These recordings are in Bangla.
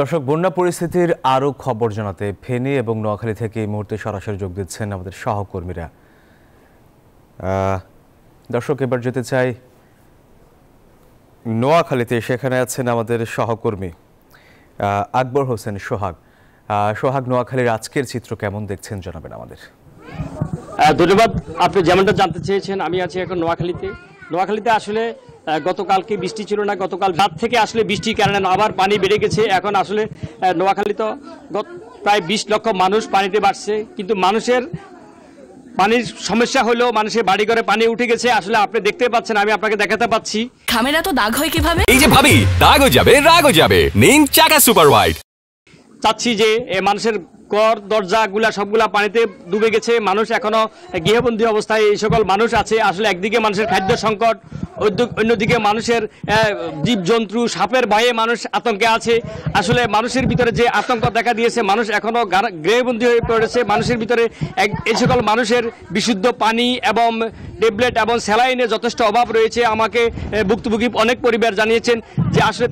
দর্শক, বন্যা পরিস্থিতির আরও খবর জানাতে ফেনী এবং নোয়াখালী থেকে এই মুহূর্তে সরাসরি যোগ দিচ্ছেন আমাদের সহকর্মীরা। দর্শক, এবার যেতে চাই নোয়াখালীতে। সেখানে আছেন আমাদের সহকর্মী আকবর হোসেন সোহাগ। সোহাগ, নোয়াখালীর আজকের চিত্র কেমন দেখছেন জানাবেন আমাদের। ধন্যবাদ। আপনি যেমনটা জানতে চেয়েছেন, আমি আছি এখন নোয়াখালীতে আসলে গতকালকে বৃষ্টি ছিল না, গতকাল রাত থেকে আসলে বৃষ্টির কারণে আবার পানি বেড়ে গেছে। এখন আসলে নোয়াখালী তো প্রায় 20 লক্ষ মানুষ পানিতে বাড়ছে, কিন্তু মানুষের পানির সমস্যা হলো মানুষের বাড়ি ঘরে পানি উঠে গেছে। আসলে আপনি দেখতে পাচ্ছেন, আমি আপনাকে দেখাতে পাচ্ছি। খামেরা তো দাগ হয় কিভাবে? এই যে ভাবি, দাগও যাবে রাগও যাবে, নিন চাকা সুপার হোয়াইট। চাচ্ছি যে মানুষের ঘর দরজাগুলা সবগুলা পানিতে ডুবে গেছে। মানুষ এখনো গৃহবন্দী অবস্থায় এই সকল মানুষ আছে। আসলে একদিকে মানুষের খাদ্য সংকট, অন্যদিকে মানুষের জীবজন্তু সাপের ভয়ে মানুষ আতঙ্কে আছে। আসলে মানুষের ভিতরে যে আতঙ্ক দেখা দিয়েছে, মানুষ এখনো গৃহবন্দী হয়ে পড়েছে। মানুষের ভিতরে এই সকল মানুষের বিশুদ্ধ পানি এবং ট্যাবলেট এবং স্যালাইনের যথেষ্ট অভাব রয়েছে। আমাকে ভুক্তভোগী অনেক পরিবার জানিয়েছেন যে আসলে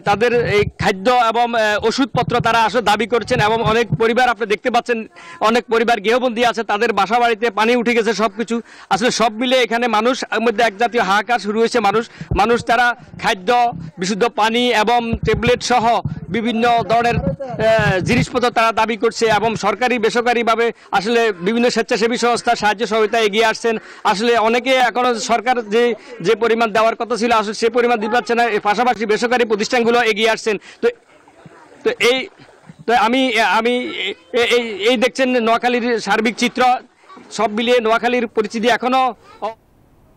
তাদের এই খাদ্য এবং ওষুধপত্র তারা আসলে দাবি করছেন, এবং অনেক পরিবার আপনি দেখতে পাচ্ছেন, অনেক পরিবার গৃহবন্দী আছে, তাদের বাসা বাড়িতে পানি উঠে গেছে সবকিছু। আসলে সব মিলে এখানে মানুষ মধ্যে এক জাতীয় হাহাকার শুরু হয়েছে। মানুষ তারা খাদ্য, বিশুদ্ধ পানি এবং ট্যাবলেট সহ বিভিন্ন ধরনের জিনিসপত্র তারা দাবি করছে, এবং সরকারি বেসরকারিভাবে আসলে বিভিন্ন স্বেচ্ছাসেবী সংস্থা সাহায্য সহযোগিতা এগিয়ে আসছেন। আসলে অনেকে এখনো সরকার যে পরিমাণ দেওয়ার কথা ছিল আসলে সে পরিমাণ দিতে পারছে না। এর পাশাপাশি বেসরকারি প্রতিষ্ঠানগুলো এগিয়ে আসছেন। আমি এই দেখছেন নোয়াখালীর সার্বিক চিত্র। সব মিলিয়ে নোয়াখালীর পরিস্থিতি এখনো